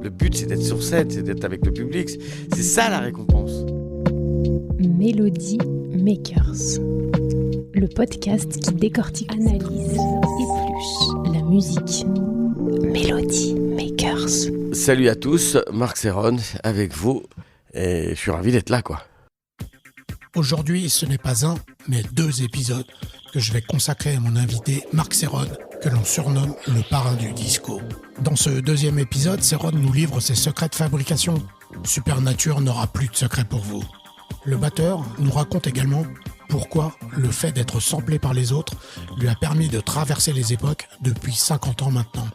Le but, c'est d'être sur scène, c'est d'être avec le public. C'est ça la récompense. Melody Makers, le podcast qui décortique, analyse, épluche la musique. Melody Makers. Salut à tous, Marc Serron avec vous. Et je suis ravi d'être là, quoi. Aujourd'hui, ce n'est pas un, mais 2 épisodes que je vais consacrer à mon invité Marc Serron, que l'on surnomme le parrain du disco. Dans ce 2e épisode, Serron nous livre ses secrets de fabrication. Supernature n'aura plus de secrets pour vous. Le batteur nous raconte également pourquoi le fait d'être samplé par les autres lui a permis de traverser les époques depuis 50 ans maintenant.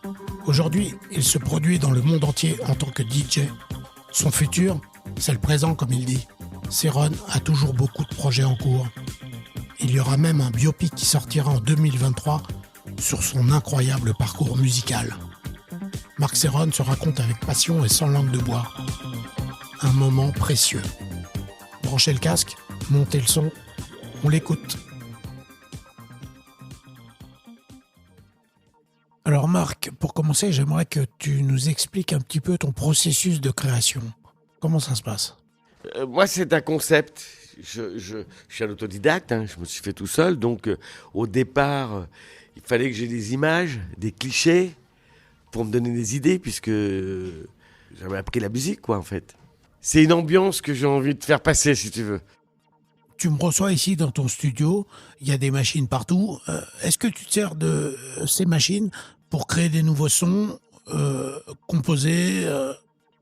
Aujourd'hui, il se produit dans le monde entier en tant que DJ. Son futur, c'est le présent comme il dit. Serron a toujours beaucoup de projets en cours. Il y aura même un biopic qui sortira en 2023 sur son incroyable parcours musical. Marc Serron se raconte avec passion et sans langue de bois. Un moment précieux. Branchez le casque, montez le son, on l'écoute. Alors Marc, pour commencer, j'aimerais que tu nous expliques un petit peu ton processus de création. Comment ça se passe ? Moi, c'est un concept. Je suis un autodidacte, je me suis fait tout seul. Donc, au départ, il fallait que j'ai des images, des clichés pour me donner des idées, puisque j'avais appris la musique, quoi, en fait. C'est une ambiance que j'ai envie de faire passer, si tu veux. Tu me reçois ici dans ton studio, il y a des machines partout. Est-ce que tu te sers de ces machines pour créer des nouveaux sons, composer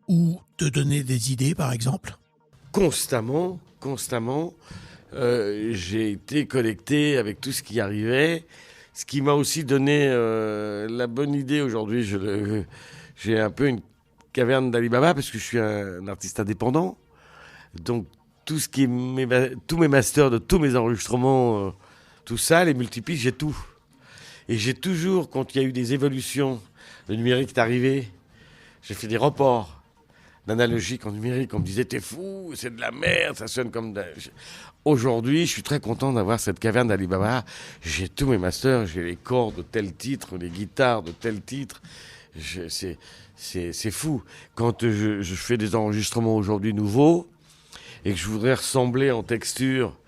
ou te donner des idées, par exemple ? Constamment, j'ai été connecté avec tout ce qui arrivait, ce qui m'a aussi donné la bonne idée aujourd'hui. J'ai un peu une caverne d'Ali Baba parce que je suis un artiste indépendant. Donc tout ce qui est tous mes masters de tous mes enregistrements, tout ça, les multipistes, j'ai tout. Et j'ai toujours, quand il y a eu des évolutions, le numérique est arrivé, j'ai fait des reports d'analogique en numérique. On me disait, t'es fou, c'est de la merde, ça sonne comme... Aujourd'hui, je suis très content d'avoir cette caverne d'Ali Baba. J'ai tous mes masters, j'ai les cordes de tel titre, les guitares de tel titre. C'est fou. Quand je fais des enregistrements aujourd'hui nouveaux et que je voudrais ressembler en texture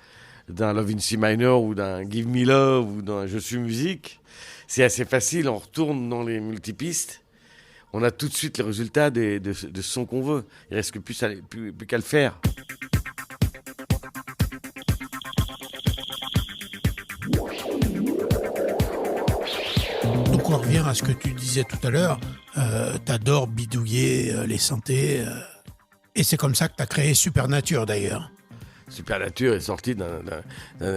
d'un Love in C minor ou d'un Give Me Love ou d'un Je suis musique, c'est assez facile. On retourne dans les multipistes. On a tout de suite les résultats de son qu'on veut. Il ne reste que plus qu'à le faire. Donc on revient à ce que tu disais tout à l'heure. T'adores bidouiller les synthés. Et c'est comme ça que t'as créé Supernature d'ailleurs. Supernature est sorti d'un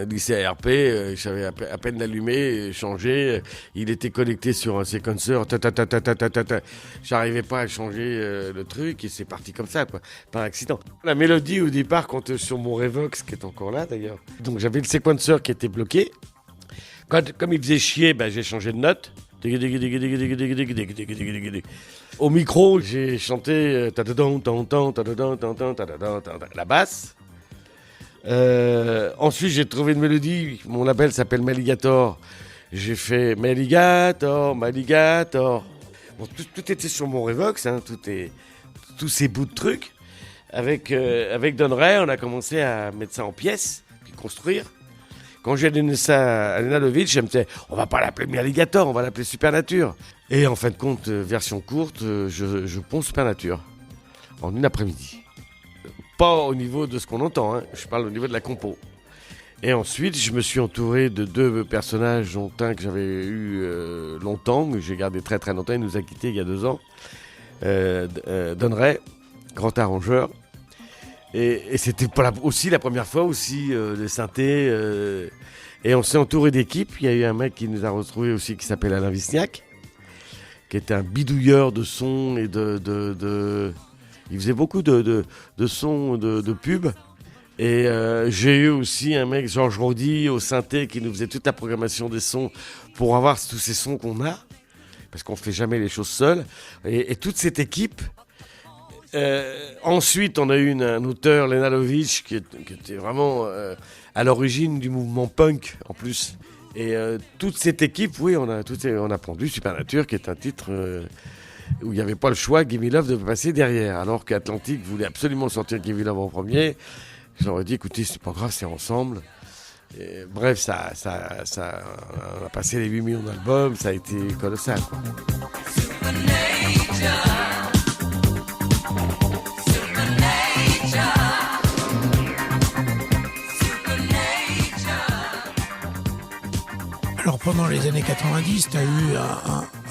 lycée ARP, j'avais à peine l'allumé, changé, il était connecté sur un séquenceur, j'arrivais pas à changer le truc et c'est parti comme ça, quoi, par accident. La mélodie au départ, sur mon Revox, qui est encore là d'ailleurs, donc j'avais le séquenceur qui était bloqué, comme il faisait chier, j'ai changé de note. Au micro, j'ai chanté la basse. Ensuite, j'ai trouvé une mélodie. Mon label s'appelle Maligator. J'ai fait Maligator. Bon, tout était sur mon Revox, tous ces bouts de trucs. Avec Don Ray, on a commencé à mettre ça en pièces, puis construire. Quand j'ai donné ça à Lena Lovitch, elle me disait, on va pas l'appeler Maligator, on va l'appeler Supernature. Et en fin de compte, version courte, je ponds Supernature en une après-midi. Pas au niveau de ce qu'on entend, je parle au niveau de la compo. Et ensuite, je me suis entouré de 2 personnages, dont un que j'avais eu longtemps, que j'ai gardé très très longtemps, il nous a quittés il y a 2 ans. Don Ray, grand arrangeur. Et c'était aussi la première fois, les synthés. Et on s'est entouré d'équipes. Il y a eu un mec qui nous a retrouvés aussi, qui s'appelle Alain Visniac, qui était un bidouilleur de sons et il faisait beaucoup de sons, de pubs. Et j'ai eu aussi un mec, Georges Rodi, au synthé, qui nous faisait toute la programmation des sons pour avoir tous ces sons qu'on a, parce qu'on ne fait jamais les choses seul. Et toute cette équipe. Ensuite, on a eu un auteur, Lena Lovitch, qui était vraiment à l'origine du mouvement punk, en plus. Et toute cette équipe, oui, on a pondu Supernature, qui est un titre où il n'y avait pas le choix, Give Me Love devait passer derrière. Alors qu'Atlantic voulait absolument sortir Give Me Love en premier. Je leur ai dit, écoutez, c'est pas grave, c'est ensemble. Et bref, ça on a passé les 8 millions d'albums, ça a été colossal, quoi. Alors pendant les années 90, tu as eu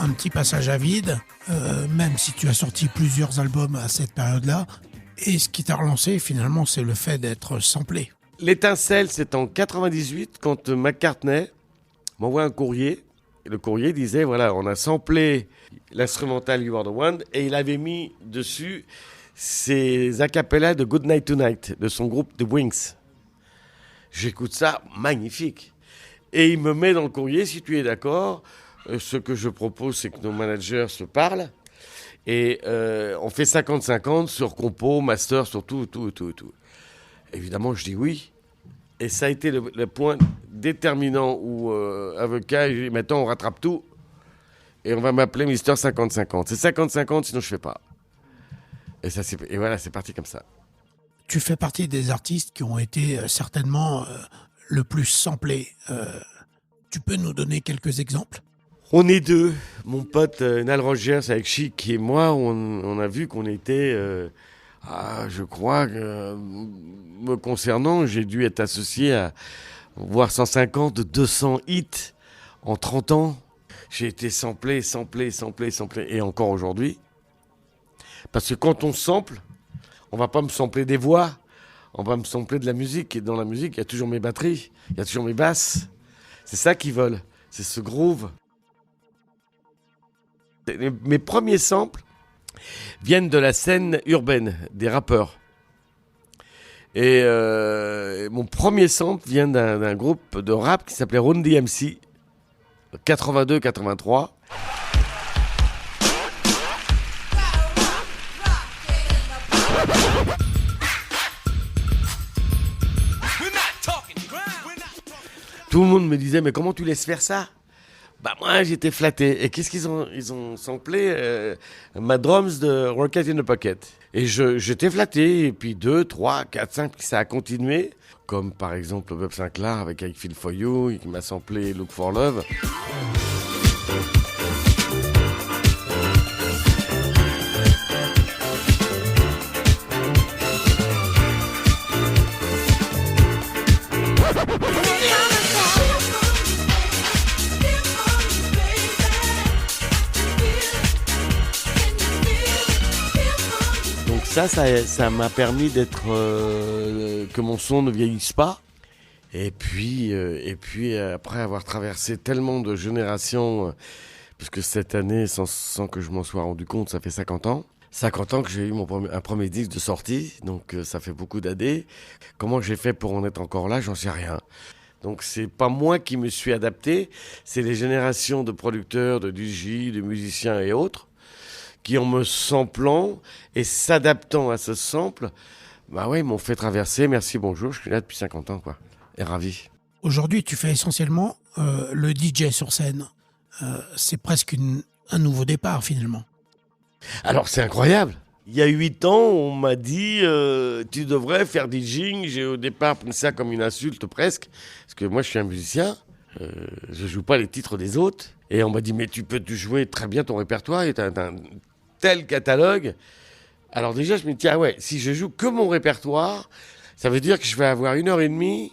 un petit passage à vide, même si tu as sorti plusieurs albums à cette période-là. Et ce qui t'a relancé, finalement, c'est le fait d'être samplé. L'étincelle, c'est en 98, quand McCartney m'envoie un courrier. Et le courrier disait, voilà, on a samplé l'instrumental You Are The One, et il avait mis dessus ses acapellas de Good Night Tonight, de son groupe The Wings. J'écoute ça, magnifique. Et il me met dans le courrier, si tu es d'accord, ce que je propose, c'est que nos managers se parlent. Et on fait 50-50 sur compo, master, sur tout. Évidemment, je dis oui. Et ça a été le point déterminant où avocat, je dis maintenant on rattrape tout. Et on va m'appeler Mister 50-50. C'est 50-50, sinon je fais pas. Et voilà, c'est parti comme ça. Tu fais partie des artistes qui ont été certainement le plus samplés. Tu peux nous donner quelques exemples ? On est deux, mon pote Nile Rodgers avec Chic et moi, on a vu qu'on était, je crois, me concernant, j'ai dû être associé à voire 150, 200 hits en 30 ans. J'ai été samplé, et encore aujourd'hui. Parce que quand on sample, on va pas me sampler des voix, on va me sampler de la musique. Et dans la musique, il y a toujours mes batteries, il y a toujours mes basses. C'est ça qui vole, c'est ce groove. Mes premiers samples viennent de la scène urbaine, des rappeurs. Et mon premier sample vient d'un groupe de rap qui s'appelait Run DMC, 82-83. Tout le monde me disait, mais comment tu laisses faire ça ? Bah moi j'étais flatté. Et qu'est-ce qu'ils ont ? Ils ont samplé Mad Drums de Rocket in the Pocket. Et j'étais flatté. Et puis 2, 3, 4, 5, ça a continué. Comme par exemple Bob Sinclair avec I Feel For You, qui m'a samplé Look For Love. Ça m'a permis d'être que mon son ne vieillisse pas. Et puis après avoir traversé tellement de générations, puisque cette année, sans que je m'en sois rendu compte, ça fait 50 ans. 50 ans que j'ai eu un premier disque de sortie, donc ça fait beaucoup d'années. Comment j'ai fait pour en être encore là, j'en sais rien. Donc c'est pas moi qui me suis adapté, c'est les générations de producteurs, de DJ, de musiciens et autres, qui en me samplant et s'adaptant à ce sample, ils m'ont fait traverser, merci, bonjour, je suis là depuis 50 ans, quoi, et ravi. Aujourd'hui, tu fais essentiellement le DJ sur scène. C'est presque un nouveau départ, finalement. Alors, c'est incroyable. Il y a 8 ans, on m'a dit, tu devrais faire DJing. J'ai au départ pris ça comme une insulte presque, parce que moi, je suis un musicien, je joue pas les titres des autres. Et on m'a dit, mais tu peux jouer très bien ton répertoire, et t'as un tel catalogue. Alors déjà, je me dis, si je joue que mon répertoire, ça veut dire que je vais avoir 1h30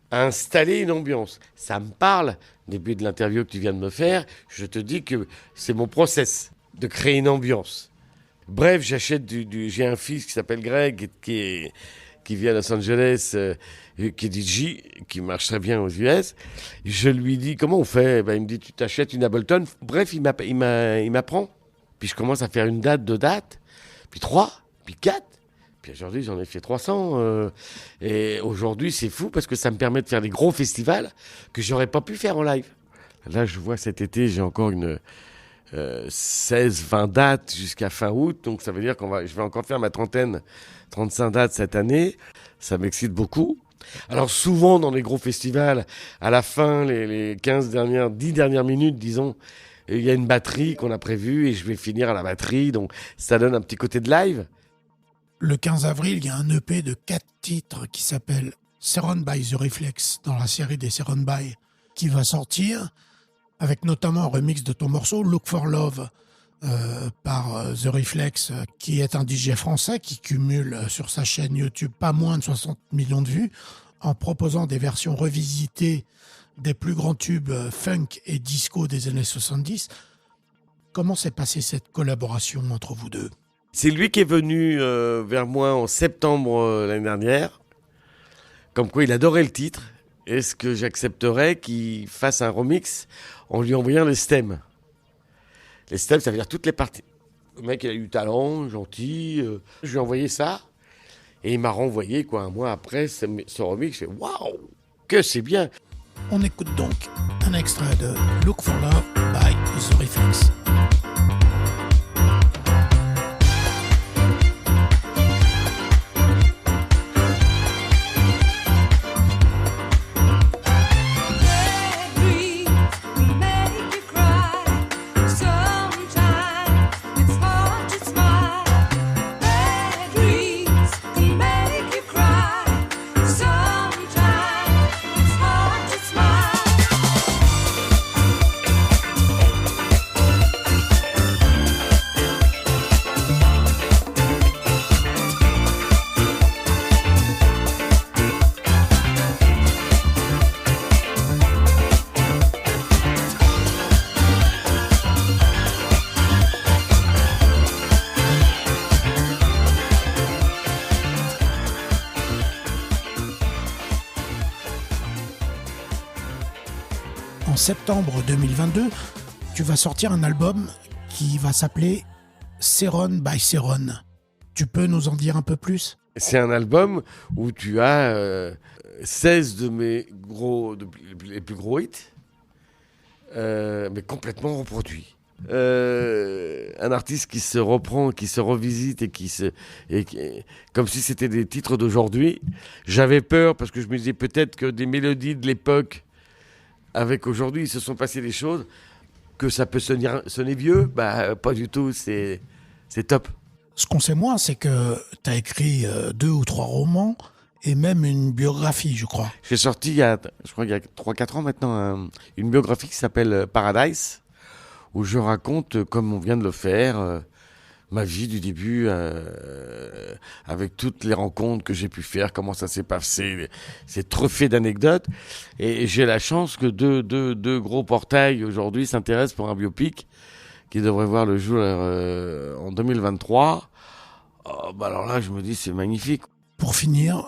à installer une ambiance. Ça me parle, début de l'interview que tu viens de me faire, je te dis que c'est mon process de créer une ambiance. Bref, j'achète j'ai un fils qui s'appelle Greg, qui vit à Los Angeles, qui est DJ, qui marche très bien aux US. Je lui dis, comment on fait ? Il me dit, tu t'achètes une Ableton. Bref, il m'apprend. Puis je commence à faire une date, 2 dates, puis 3, puis 4. Puis aujourd'hui, j'en ai fait 300. Et aujourd'hui, c'est fou parce que ça me permet de faire des gros festivals que j'aurais pas pu faire en live. Là, je vois cet été, j'ai encore une 16-20 dates jusqu'à fin août. Donc ça veut dire je vais encore faire ma 35 dates cette année. Ça m'excite beaucoup. Alors souvent, dans les gros festivals, à la fin, les 10 dernières minutes, disons, il y a une batterie qu'on a prévue et je vais finir à la batterie, donc ça donne un petit côté de live. Le 15 avril, il y a un EP de 4 titres qui s'appelle Seron by The Reflex, dans la série des Seron by, qui va sortir, avec notamment un remix de ton morceau Look for Love par The Reflex, qui est un DJ français qui cumule sur sa chaîne YouTube pas moins de 60 millions de vues, en proposant des versions revisitées des plus grands tubes funk et disco des années 70. Comment s'est passée cette collaboration entre vous deux ? C'est lui qui est venu vers moi en septembre l'année dernière, comme quoi il adorait le titre. Est-ce que j'accepterais qu'il fasse un remix en lui envoyant les stems ? Les stems, ça veut dire toutes les parties. Le mec, il a eu du talent, gentil. Je lui ai envoyé ça. Et il m'a renvoyé, quoi, un mois après, ce remix. Je fais waouh, que c'est bien. On écoute donc un extrait de Look for Love by The Reflex. En septembre 2022, tu vas sortir un album qui va s'appeler Seron by Seron. Tu peux nous en dire un peu plus ? C'est un album où tu as 16 de les plus gros hits, mais complètement reproduits. Un artiste qui se reprend, qui se revisite comme si c'était des titres d'aujourd'hui. J'avais peur parce que je me disais peut-être que des mélodies de l'époque, avec aujourd'hui, il se sont passées des choses, que ça peut sonner vieux. Bah, pas du tout, c'est top. Ce qu'on sait moins, c'est que tu as écrit 2 ou 3 romans et même une biographie, je crois. J'ai sorti, il y a 3-4 ans maintenant, une biographie qui s'appelle Paradise, où je raconte, comme on vient de le faire, ma vie du début, avec toutes les rencontres que j'ai pu faire, comment ça s'est passé. C'est truffé d'anecdotes. Et j'ai la chance que deux gros portails aujourd'hui s'intéressent pour un biopic qui devrait voir le jour en 2023. Oh, bah alors là, je me dis, c'est magnifique. Pour finir,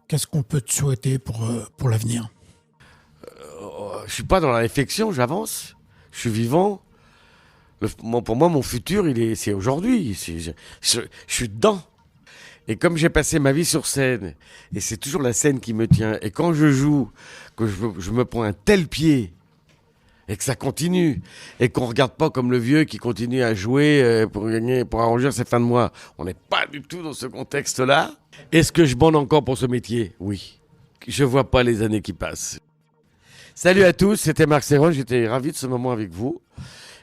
qu'est-ce qu'on peut te souhaiter pour l'avenir ? Je suis pas dans la réflexion, j'avance. Je suis vivant. Pour moi, mon futur, c'est aujourd'hui. Je suis dedans. Et comme j'ai passé ma vie sur scène, et c'est toujours la scène qui me tient, et quand je joue, que je me prends un tel pied, et que ça continue, et qu'on ne regarde pas comme le vieux qui continue à jouer pour arranger ses fins de mois. On n'est pas du tout dans ce contexte-là. Est-ce que je bande encore pour ce métier ? Oui. Je ne vois pas les années qui passent. Salut à tous, c'était Marc Serron, j'étais ravi de ce moment avec vous.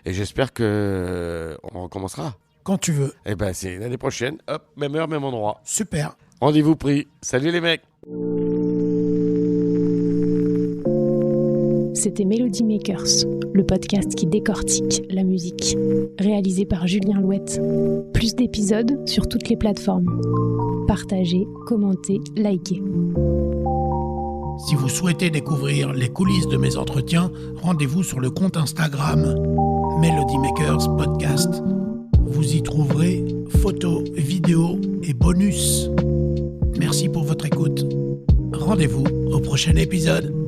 Et j'espère qu'on recommencera. Quand tu veux. Eh ben, c'est l'année prochaine. Hop, même heure, même endroit. Super. Rendez-vous pris. Salut les mecs. C'était Melody Makers, le podcast qui décortique la musique. Réalisé par Julien Louette. Plus d'épisodes sur toutes les plateformes. Partagez, commentez, likez. Si vous souhaitez découvrir les coulisses de mes entretiens, rendez-vous sur le compte Instagram Melody Makers Podcast. Vous y trouverez photos, vidéos et bonus. Merci pour votre écoute. Rendez-vous au prochain épisode.